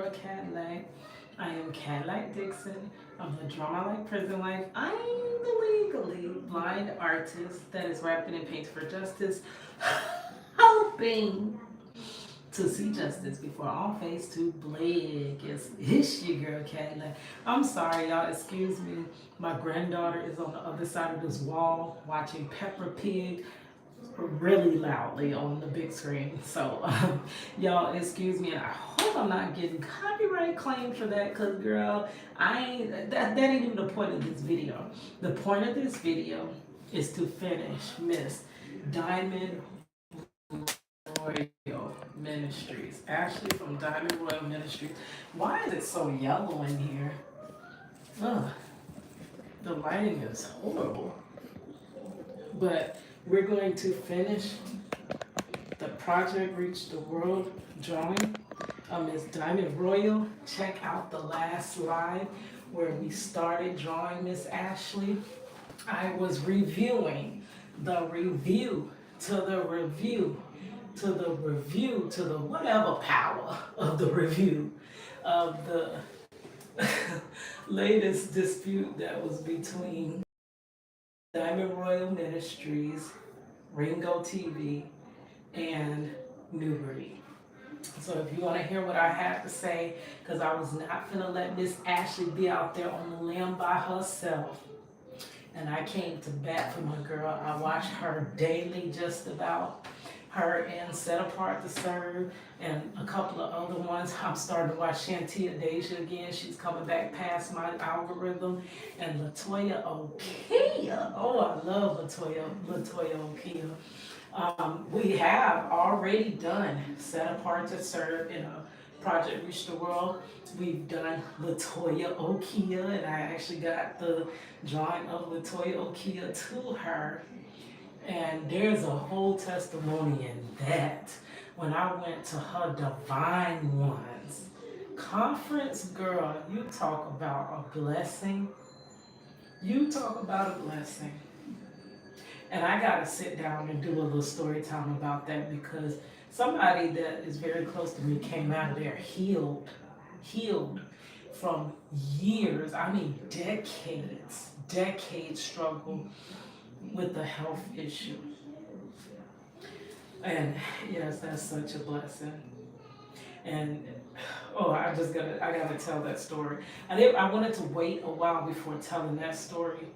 girl Cadillac. I am Cadillac Dixon. I'm the drama like prison wife. I am the legally blind artist that is rapping and paints for justice, hoping to see justice before all face to black. It's your girl Cadillac. I'm sorry, y'all. Excuse me. My granddaughter is on the other side of this wall watching Peppa Pig really loudly on the big screen. So, y'all, excuse me, and I hope I'm not getting copyright claim for that, cause girl, I ain't that ain't even the point of this video. The point of this video is to finish Miss Diamond Royal Ministries. Ashley from Diamond Royal Ministries. Why is it so yellow in here? Ugh, the lighting is horrible. But we're going to finish the Project Reach the World drawing of Miss Diamond Royal. Check out the last slide where we started drawing Miss Ashley. I was reviewing the review to the review to the review to the whatever power of the review of the latest dispute that was between Diamond Royal Ministries, Ringo TV, and Newbury. So if you want to hear what I have to say, because I was not going to let Miss Ashley be out there on the limb by herself. And I came to bat for my girl. I watch her daily, just about. Her and Set Apart to Serve, and a couple of other ones. I'm starting to watch Shantia Deja again. She's coming back past my algorithm. And Latoya Okia. Oh, I love Latoya Okia. We have already done Set Apart to Serve in a Project Reach the World. We've done Latoya Okia, and I actually got the drawing of Latoya Okia to her. And there's a whole testimony in that. When I went to her Divine Ones conference, girl, you talk about a blessing. You talk about a blessing. And I got to sit down and do a little story time about that, because somebody that is very close to me came out of there healed from years, I mean decades struggle with a health issue. And yes, that's such a blessing. And oh, I gotta tell that story. I wanted to wait a while before telling that story,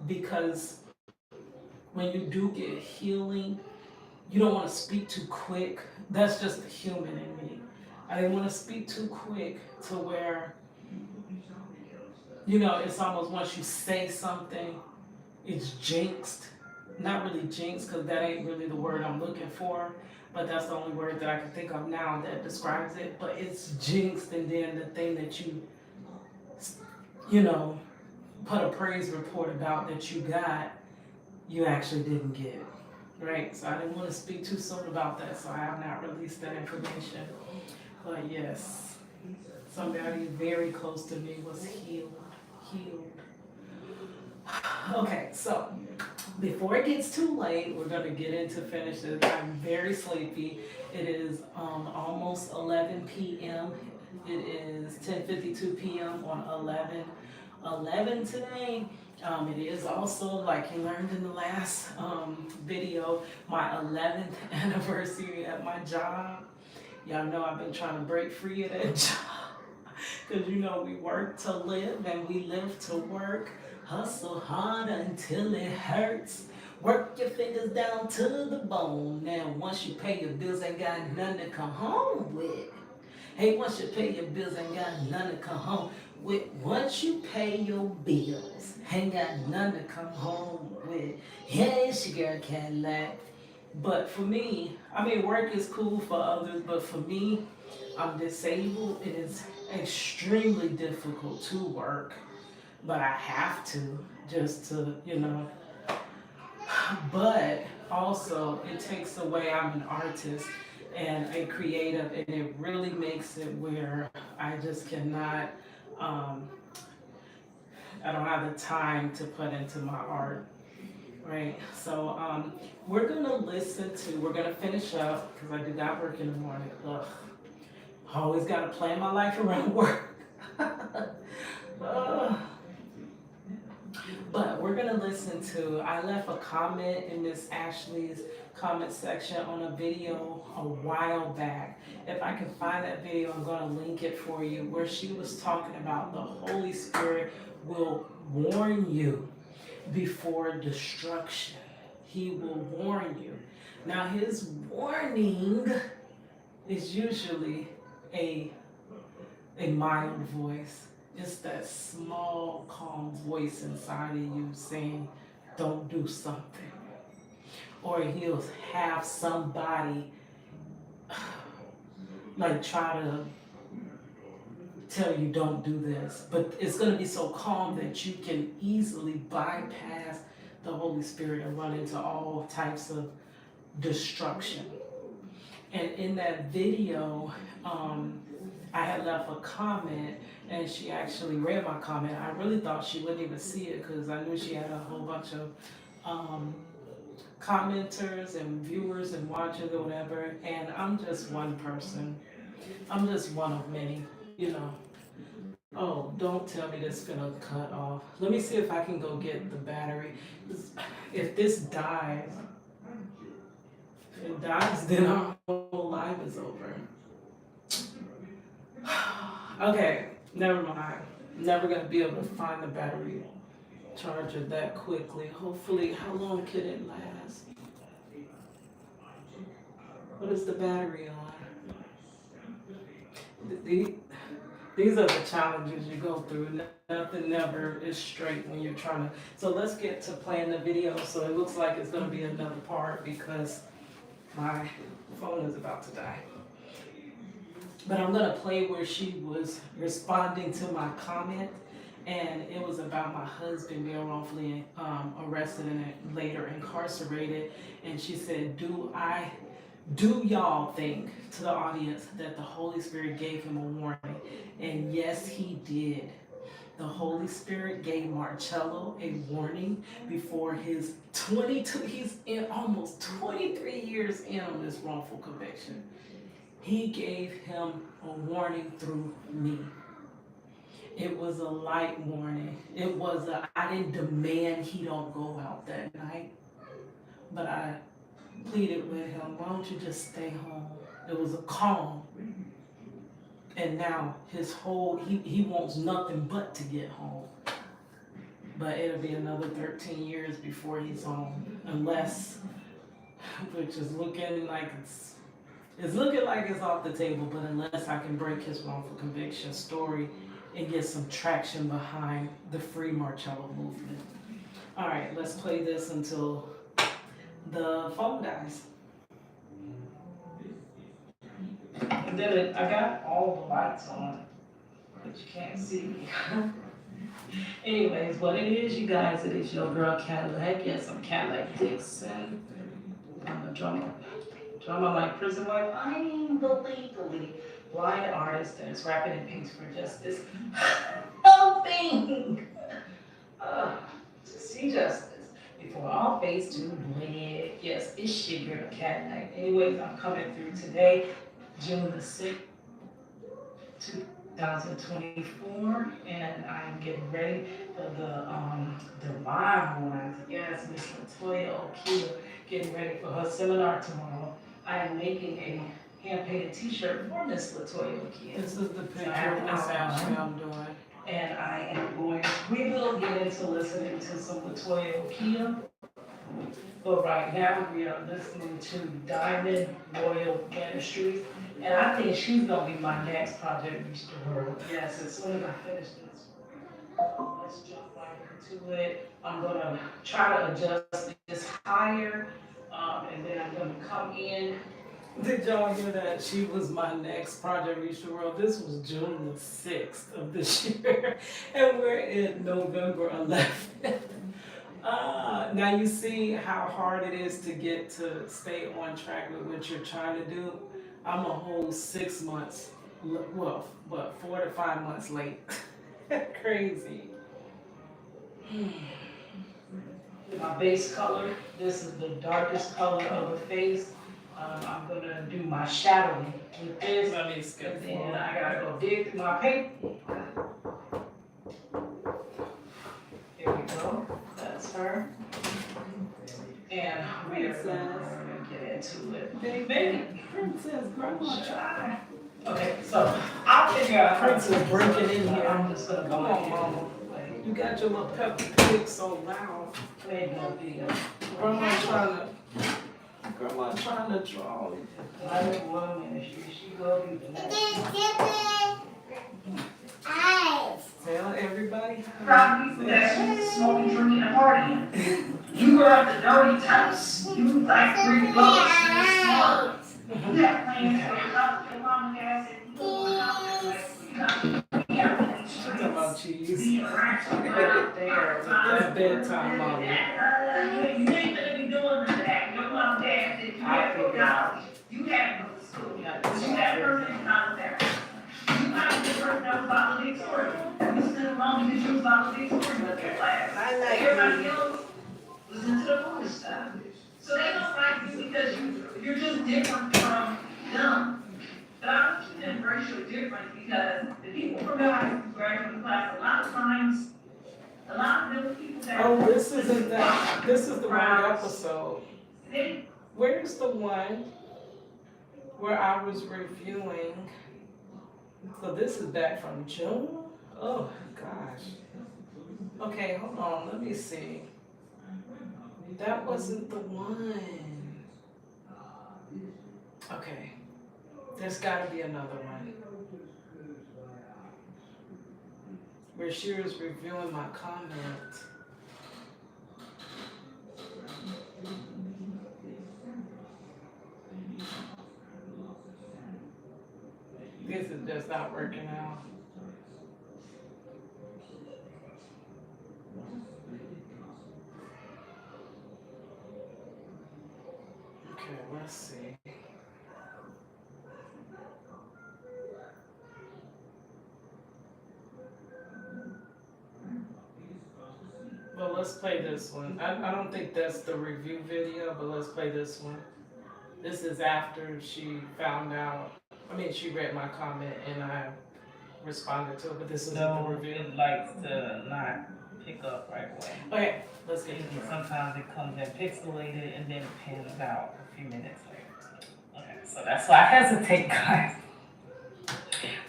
because when you do get healing, you don't want to speak too quick. That's just the human in me. I didn't want to speak too quick to where, it's almost once you say something, it's jinxed. Not really jinxed, because that ain't really the word I'm looking for, but that's the only word that I can think of now that describes it. But it's jinxed, and then the thing that you know, put a praise report about that you got, you actually didn't get. Right? So I didn't want to speak too soon about that, so I have not released that information. But yes, somebody very close to me was healed. Okay, so before it gets too late, we're going to get into finish it. I'm very sleepy. It is almost 11 p.m. It is 10:52 p.m. on 11 today. It is also, like you learned in the last video, my 11th anniversary at my job. Y'all know I've been trying to break free of that job, because we work to live and we live to work. Hustle hard until it hurts. Work your fingers down to the bone. Now, once you pay your bills, ain't got nothing to come home with. Hey, once you pay your bills, ain't got nothing to come home with. Once you pay your bills, ain't got nothing to come home with. Yeah, it's your girl Cadillac. But for me, I mean, work is cool for others, but for me, I'm disabled. It is extremely difficult to work, but I have to, just to, But also, it takes away, I'm an artist and a creative, and it really makes it where I just cannot, I don't have the time to put into my art, right? So we're gonna finish up, because I do got work in the morning. Ugh. I always got to plan my life around work. Uh, but we're going to listen to, I left a comment in Miss Ashley's comment section on a video a while back. If I can find that video, I'm going to link it for you, where she was talking about the Holy Spirit will warn you before destruction. He will warn you. Now, his warning is usually a mild voice. It's that small, calm voice inside of you saying, don't do something. Or he'll have somebody like try to tell you don't do this. But it's going to be so calm that you can easily bypass the Holy Spirit and run into all types of destruction. And in that video, I had left a comment, and she actually read my comment. I really thought she wouldn't even see it because I knew she had a whole bunch of commenters and viewers and watchers or whatever, and I'm just one person. I'm just one of many, you know. Oh, don't tell me this is gonna cut off. Let me see if I can go get the battery. If this dies, if it dies, then our whole life is over. Okay, never mind. Never gonna be able to find the battery charger that quickly. Hopefully, how long can it last? What is the battery on? These are the challenges you go through. Nothing never is straight when you're trying to. So let's get to playing the video. So it looks like it's gonna be another part because my phone is about to die. But I'm gonna play where she was responding to my comment, and it was about my husband being wrongfully arrested and later incarcerated. And she said, do y'all think, to the audience, that the Holy Spirit gave him a warning? And yes, he did. The Holy Spirit gave Marcello a warning before his 22, he's in almost 23 years in on this wrongful conviction. He gave him a warning through me. It was a light warning. It was I didn't demand he don't go out that night, but I pleaded with him, why don't you just stay home? It was a calm. And now his whole, he wants nothing but to get home. But it'll be another 13 years before he's home, unless, which is looking like it's looking like it's off the table, but unless I can break his wrongful conviction story and get some traction behind the Free Marcello movement. All right, let's play this until the phone dies. And then I got all the lights on, but you can't see me. Anyways, what it is, you guys, it is your girl Cadillac. Yes, I'm Cadillac Dixon. I'm a drummer like Prison Wife. I'm the legally blind artist that is rapping and paints for justice. Helping to see justice before all face to bleed. Yes, it's your girl Cadillac. Anyways, I'm coming through today, June the 6th, 2024, and I'm getting ready for the live ones. Yes, Miss Latoya Okia getting ready for her seminar tomorrow. I am making a hand-painted t-shirt for Miss Latoya Okia. This is the picture of Miss Ashley I'm doing. And I am going, we will get into listening to some Latoya Okia. But right now we are listening to Diamond Royal Ministries. And I think she's going to be my next project, Mr. World. Yes, as soon as I finish this, let's jump right into it. I'm going to try to adjust this higher, and then I'm going to come in. Did y'all hear that? She was my next project, Reach the World. This was June the 6th of this year, and we're in November 11th. Now you see how hard it is to get to stay on track with what you're trying to do. I'm a whole 6 months, well, 4 to 5 months late. Crazy. My base color, this is the darkest color of the face. I'm gonna do my shadowing with this. Let me skip And then forward. I gotta go dig through my paper. Here we go. That's her. And we're gonna get into it. Baby, Princess, grandma, try. Okay, so I'll figure out. Princess breaking in here. I'm just gonna go Come on, in. mama. You got your little Peppa Pig so loud. Grandma trying to draw. Life Royal Ministry. She will be the next. Tell everybody Probably that's smoking, drinking, and partying. You are the dirty types. You like free blows. You're smart. You have plans for your house, your mom and dad, and you don't want to Talking about cheese. be around There, that's bedtime, mommy. You ain't gonna be doing none of that. Your mom and dad said you had to go to college. You had to go to school. You had to earn in college there. You might be the person that was valedictorian. You stood alone because you was valedictorian with your class. Everybody else was into the foolish stuff. So they don't like you because you're just different from them. But I want you to embrace your difference because the people from your high school graduating class, a lot of times, a lot of them people that. Oh, this isn't that. This is the wrong episode. They, Where's the one where I was reviewing? So this is back from June? Oh, gosh. Okay, hold on. Let me see. That wasn't the one. Okay. There's got to be another one. Where she was reviewing my comment. This is just not working out. Okay, let's see. Well, let's play this one. I don't think that's the review video, but let's play this one. This is after she found out. I mean, she read my comment and I responded to it, but this is the So review. it likes to not pick up right away. Okay, let's get And to it. sometimes it comes in pixelated and then it pans out a few minutes later. Okay, so that's why I hesitate, guys.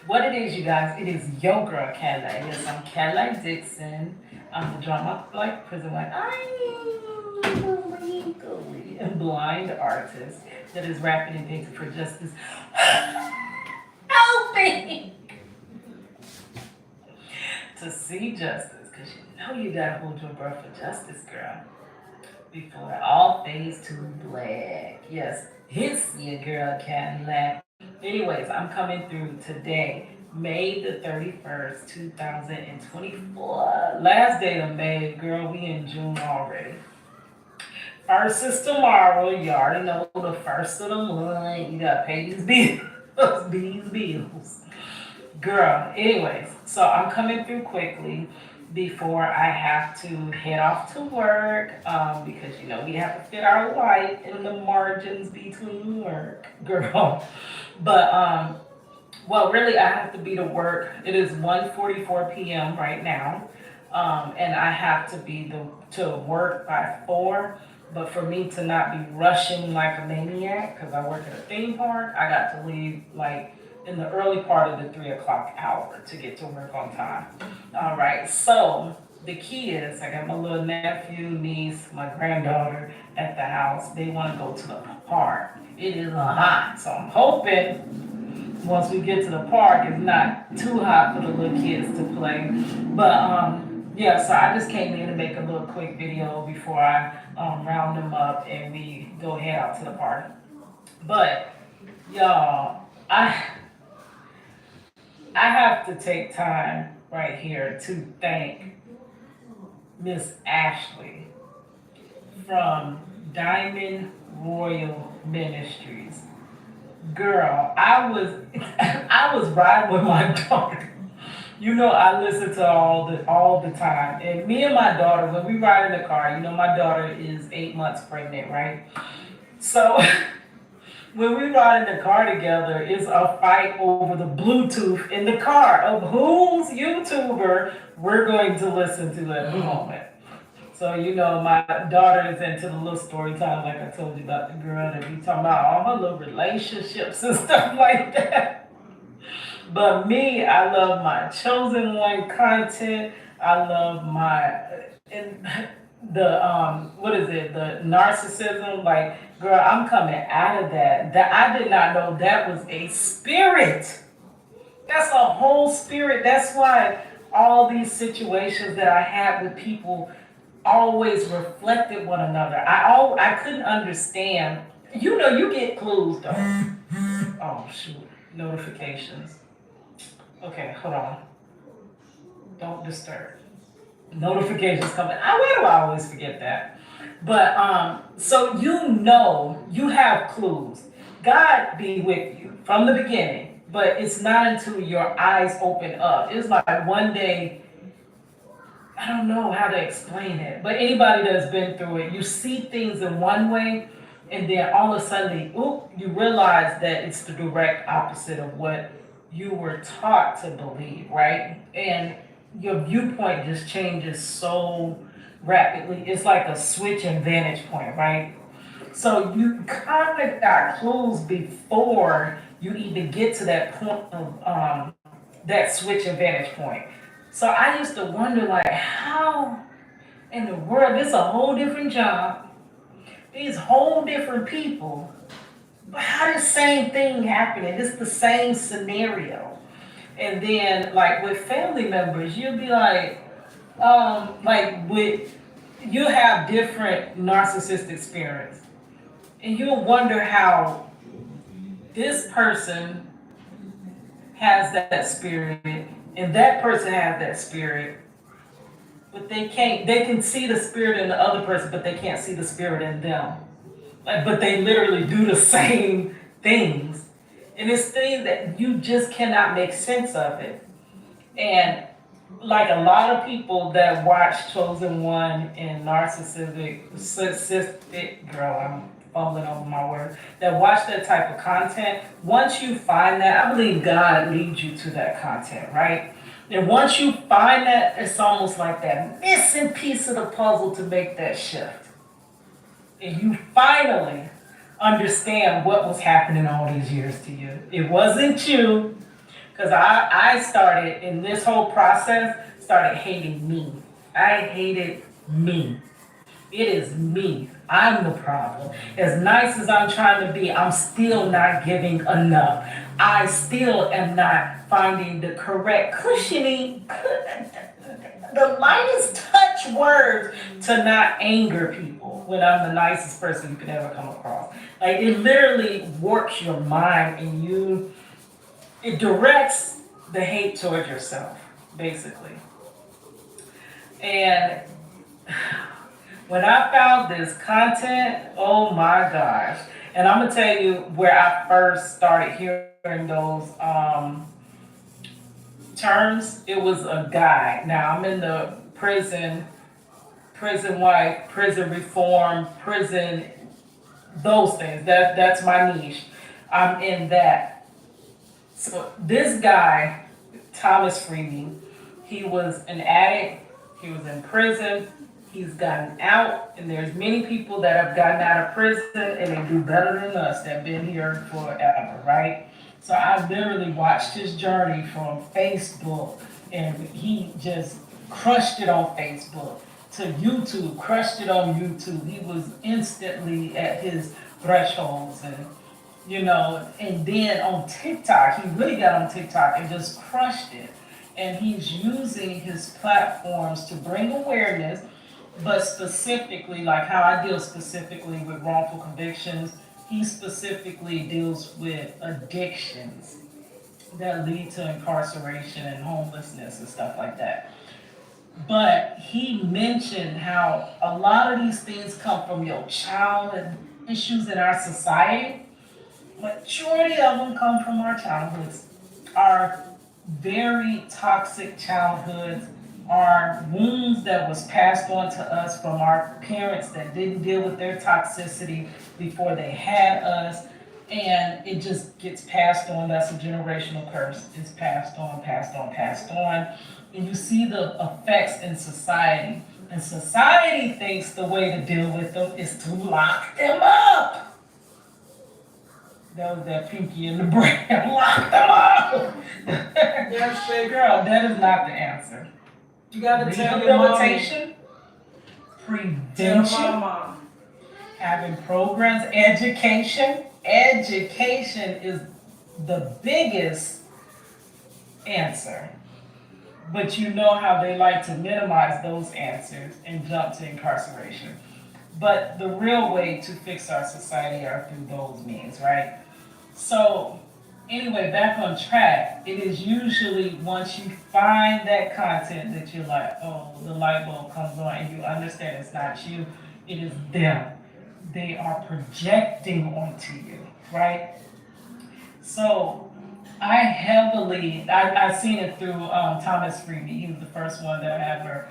What it is, you guys, it is your girl, Cadillac. Yes, I'm Cadillac Dixon. I'm the drama like prison one. I'm legally a blind artist that is rapping and dancing for justice. Helping to see justice, because you know you gotta hold your breath for justice, girl. Before all fades to black. Yes, it's your girl Cadillac. Anyways, I'm coming through today, May the 31st, 2024. Last day of May, girl, we in June already. First is tomorrow. You already know the first of the month. You gotta pay these bills. These bills. Girl, anyways, so I'm coming through quickly before I have to head off to work because, you know, we have to fit our life in the margins between work, girl. But, well, really, I have to be to work. It is 1:44 p.m. right now, and I have to be to work by 4. But for me to not be rushing like a maniac, because I work at a theme park, I got to leave like in the early part of the 3 o'clock hour to get to work on time. All right, so the key is I got my little nephew, niece, my granddaughter at the house. They want to go to the park. It is hot, so I'm hoping once we get to the park, it's not too hot for the little kids to play. But yeah, so I just came in to make a little quick video before I round them up and we go head out to the park. But y'all, I have to take time right here to thank Miss Ashley from Diamond Royal Ministries. Girl, I was riding with my daughter. You know, I listen to all the time. And me and my daughter, when we ride in the car, you know, my daughter is 8 months pregnant, right? So when we ride in the car together, it's a fight over the Bluetooth in the car of whose YouTuber we're going to listen to at the moment. So, you know, my daughter is into the little story time, like I told you about the girl that we talking about all her little relationships and stuff like that. But me, I love my chosen one content. I love my and the what is it? The narcissism. Like, girl, I'm coming out of that. That I did not know that was a spirit. That's a whole spirit. That's why all these situations that I had with people always reflected one another. I couldn't understand. You know, you get clues though. Oh shoot, notifications. Okay, hold on. Don't disturb. Notifications coming. Why do I always forget that? But so you know you have clues. God be with you from the beginning, but it's not until your eyes open up. It's like one day, I don't know how to explain it, but anybody that's been through it, you see things in one way, and then all of a sudden, you realize that it's the direct opposite of what you were taught to believe, right? And your viewpoint just changes so rapidly. It's like a switch in vantage point, right? So you kind of got clues before you even get to that point of that switch in vantage point. So I used to wonder, like, how in the world, this is a whole different job, these whole different people, but how the same thing happening? It's the same scenario. And then, like with family members, you'll be like with you have different narcissistic spirits, and you'll wonder how this person has that spirit, and that person has that spirit, but they can't. They can see the spirit in the other person, but they can't see the spirit in them. Like, but they literally do the same things. And it's things that you just cannot make sense of it. And like a lot of people that watch Chosen One and narcissistic, girl, I'm fumbling over my words, that watch that type of content, once you find that, I believe God leads you to that content, right? And once you find that, it's almost like that missing piece of the puzzle to make that shift. And you finally understand what was happening all these years to you. It wasn't you, because I started in this whole process, started hating me. I hated me. It is me. I'm the problem. As nice as I'm trying to be, I'm still not giving enough. I still am not finding the correct cushioning, the lightest touch words to not anger people when I'm the nicest person you could ever come across. Like, it literally warps your mind, and it directs the hate towards yourself, basically. And when I found this content, oh my gosh. And I'm gonna tell you where I first started hearing those terms. It was a guy. Now I'm in the prison wife, prison reform, prison, those things. That's my niche. I'm in that. So this guy, Thomas Freeman, he was an addict. He was in prison. He's gotten out, and there's many people that have gotten out of prison and they do better than us that have been here forever, right? So I literally watched his journey from Facebook, and he just crushed it on Facebook, to YouTube, crushed it on YouTube. He was instantly at his thresholds, and and then on TikTok, he really got on TikTok and just crushed it. And he's using his platforms to bring awareness, but specifically, like how I deal specifically with wrongful convictions, he specifically deals with addictions that lead to incarceration and homelessness and stuff like that. But he mentioned how a lot of these things come from your childhood issues in our society. Majority of them come from our childhoods, our very toxic childhoods, our wounds that was passed on to us from our parents that didn't deal with their toxicity before they had us. And it just gets passed on. That's a generational curse. It's passed on, passed on, passed on. And you see the effects in society. And society thinks the way to deal with them is to lock them up. That was that Pinky and the Brain. Lock them up. Yes, baby. Girl, that is not the answer. You gotta tell your mom. Rehabilitation, Tell prevention, my mom. having programs, education. Education is the biggest answer. But you know how they like to minimize those answers and jump to incarceration. But the real way to fix our society are through those means, right? So, anyway, back on track, it is usually once you find that content that you're like, oh, the light bulb comes on and you understand it's not you, it is them. They are projecting onto you, right? So I seen it through Thomas Freeby. He was the first one that I ever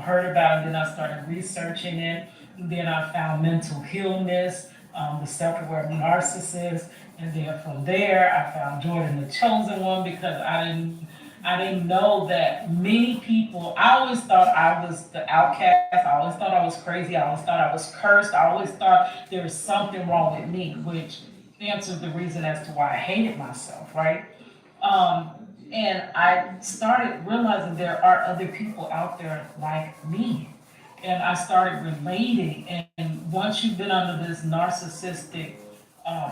heard about, and then I started researching it. And then I found mental illness, the self-aware narcissist, and then from there I found Jordan the Chosen One because I didn't know that many people, I always thought I was the outcast, I always thought I was crazy, I always thought I was cursed, I always thought there was something wrong with me, which answers the reason as to why I hated myself, right? And I started realizing there are other people out there like me. And I started relating, and once you've been under this narcissistic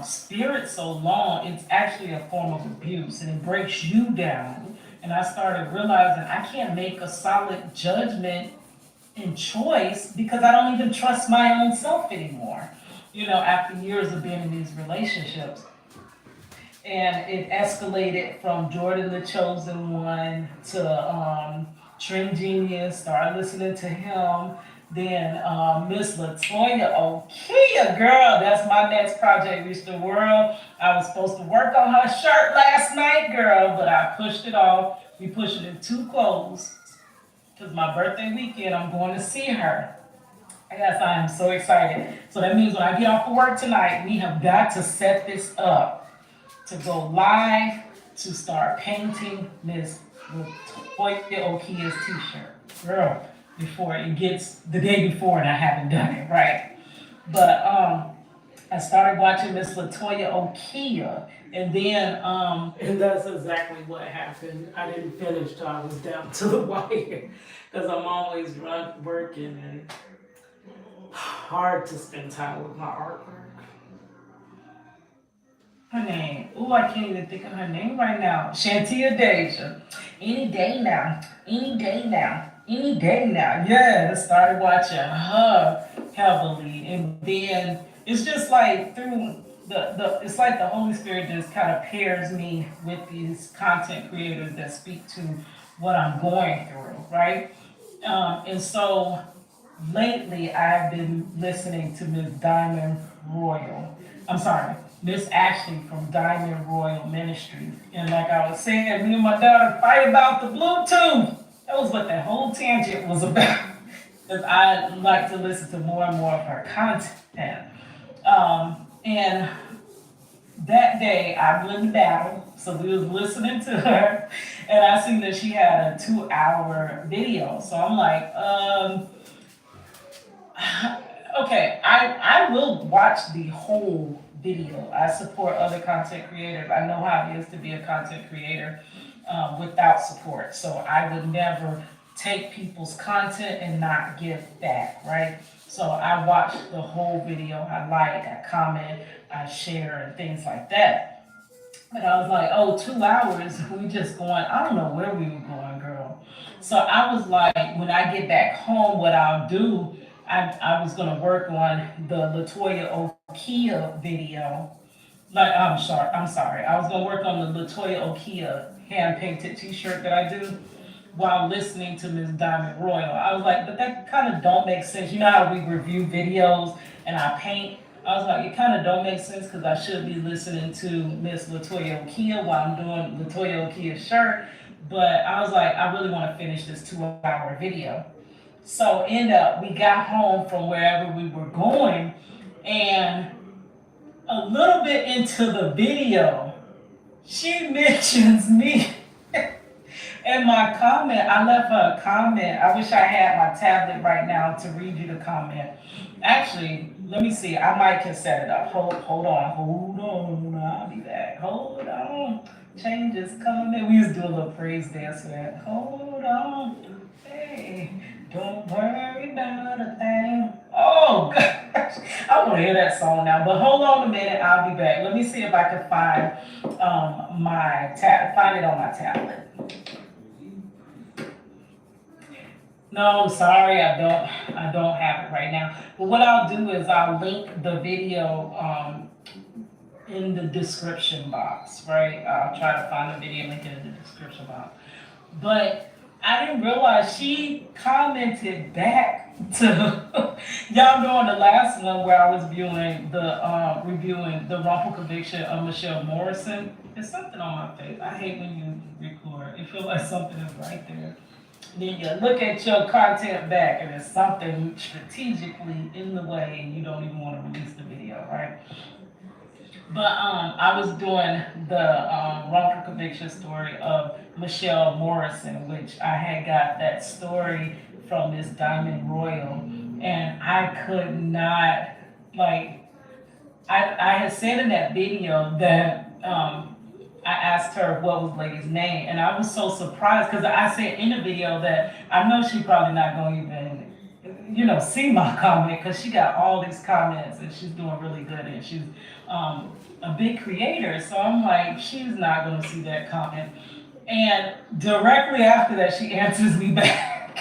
spirit so long, it's actually a form of abuse and it breaks you down. And I started realizing I can't make a solid judgment and choice because I don't even trust my own self anymore, after years of being in these relationships. And it escalated from Jordan the Chosen One to Trend Genius, started listening to him. Then Miss Latoya Okia, girl, that's my next project, Reach the World. I was supposed to work on her shirt last night, girl, but I pushed it off. We pushed it in too close because my birthday weekend, I'm going to see her. Yes, I am so excited. So that means when I get off of work tonight, we have got to set this up to go live to start painting Miss Latoya Okia's t-shirt. Girl, before it gets the day before and I haven't done it, right? But I started watching Miss Latoya Okia, and then And that's exactly what happened. I didn't finish till I was down to the wire because I'm always working and hard to spend time with my artwork. her name, I can't even think of her name right now. Shantia Deja. Any day now, any day now, any day now. Yeah, I started watching her heavily, and then it's just like through it's like the Holy Spirit just kind of pairs me with these content creators that speak to what I'm going through, right? And so lately I've been listening to Miss Diamond Royal. I'm sorry, Miss Ashley from Diamond Royal Ministries. And like I was saying, me and my daughter fight about the Bluetooth. That was what that whole tangent was about. Because I like to listen to more and more of her content. And that day I won the battle, so we was listening to her, and I seen that she had a 2-hour video. So I'm like, okay, I will watch the whole video. I support other content creators. I know how it is to be a content creator without support. So I would never take people's content and not give back, right? So I watch the whole video. I like, I comment, I share, and things like that. But I was like, 2 hours, we just going, I don't know where we were going, girl. So I was like, when I get back home, what I'll do, I was gonna work on the Latoya Okia video. I'm sorry. I was gonna work on the Latoya Okia hand-painted t-shirt that I do while listening to Miss Diamond Royal. I was like, but that kind of don't make sense. You know how we review videos and I paint? I was like, it kind of don't make sense because I should be listening to Miss Latoya Okia while I'm doing Latoya Okia's shirt. But I was like, I really want to finish this 2-hour video. So we got home from wherever we were going, and a little bit into the video, she mentions me in my comment. I left her a comment. I wish I had my tablet right now to read you the comment. Actually, let me see. I might can set it up. Hold on. I'll be back. Hold on. Change is coming. We used to do a little praise dance for that. Hold on. Hey, don't worry about a thing. Oh, gosh. I want to hear that song now. But hold on a minute. I'll be back. Let me see if I can find find it on my tablet. No, sorry, I don't have it right now. But what I'll do is I'll link the video in the description box, right? I'll try to find the video, link it in the description box. But I didn't realize she commented back to y'all know on the last one where I was reviewing the wrongful conviction of Michelle Morrison. There's something on my face. I hate when you record. It feels like something is right there. Then you look at your content back and there's something strategically in the way and you don't even want to release the video, right? But I was doing the wrongful conviction story of Michelle Morrison, which I had got that story from Miss Diamond Royal, and I could not, like, I had said in that video that I asked her what was the lady's name, and I was so surprised because I said in the video that I know she probably not going to even, see my comment because she got all these comments and she's doing really good and she's a big creator. So I'm like, she's not going to see that comment. And directly after that, she answers me back.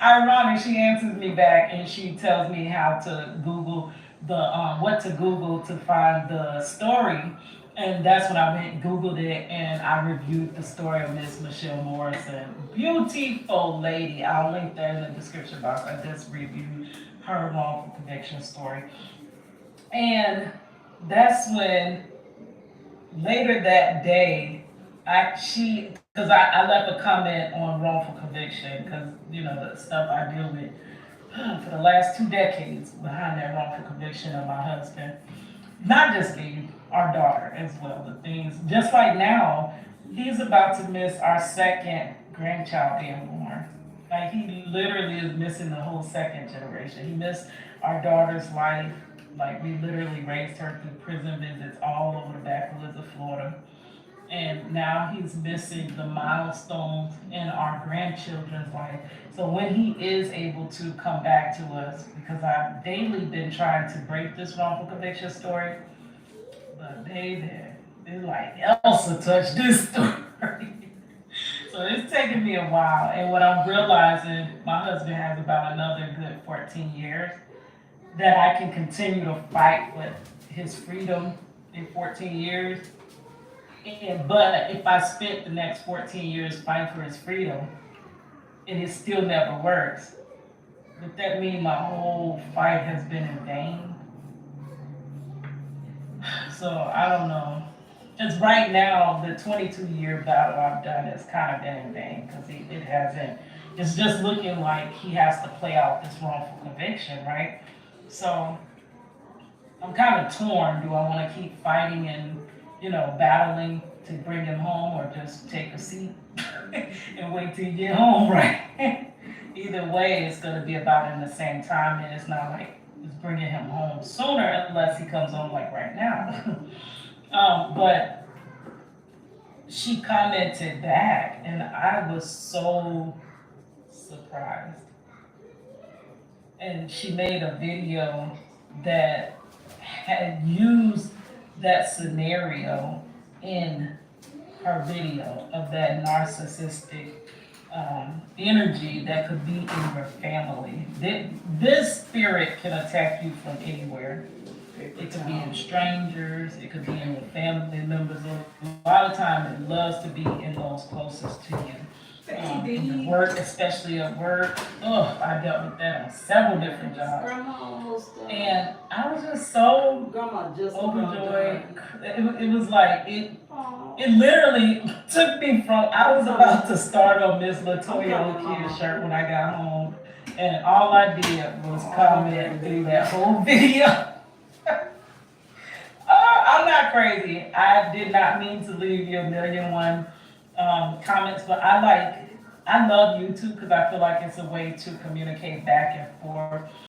Ironic, she answers me back and she tells me how to Google what to Google to find the story. And that's when I went, Googled it, and I reviewed the story of Miss Michelle Morrison. Beautiful lady. I'll link that in the description box. I just reviewed her wrongful conviction story. And that's when, later that day, because I left a comment on wrongful conviction, because, the stuff I deal with for the last 2 decades behind that wrongful conviction of my husband. Not just me, our daughter as well. The things, just like now, he's about to miss our second grandchild being born. Like, he literally is missing the whole second generation. He missed our daughter's life. Like, we literally raised her through prison visits all over the backwoods of Florida. And now he's missing the milestones in our grandchildren's life. So when he is able to come back to us, because I've daily been trying to break this wrongful conviction story, but they're like, Elsa touched this story. So it's taken me a while. And what I'm realizing, my husband has about another good 14 years that I can continue to fight with his freedom in 14 years. But if I spent the next 14 years fighting for his freedom, and it still never works, would that mean my whole fight has been in vain? So I don't know. Just right now, the 22-year battle I've done has kind of been in vain because it hasn't. It's just looking like he has to play out this wrongful conviction, right? So I'm kind of torn. Do I want to keep fighting and battling to bring him home, or just take a seat and wait till you get home, right? Either way, it's going to be about in the same time, and it's not like it's bringing him home sooner unless he comes home like right now. But she commented back, and I was so surprised. And she made a video that had used that scenario in her video of that narcissistic energy that could be in your family. This spirit can attack you from anywhere. It could be in strangers, it could be in your family members. A lot of times it loves to be in those closest to you. In work, especially at work. I dealt with that on several different jobs. And I was just so overjoyed. It was like, it literally took me from, I was about to start on Miss Latoya O'Keefe's shirt when I got home. And all I did was comment through that whole video. I'm not crazy. I did not mean to leave you a million one comments, but I love YouTube because I feel like it's a way to communicate back and forth.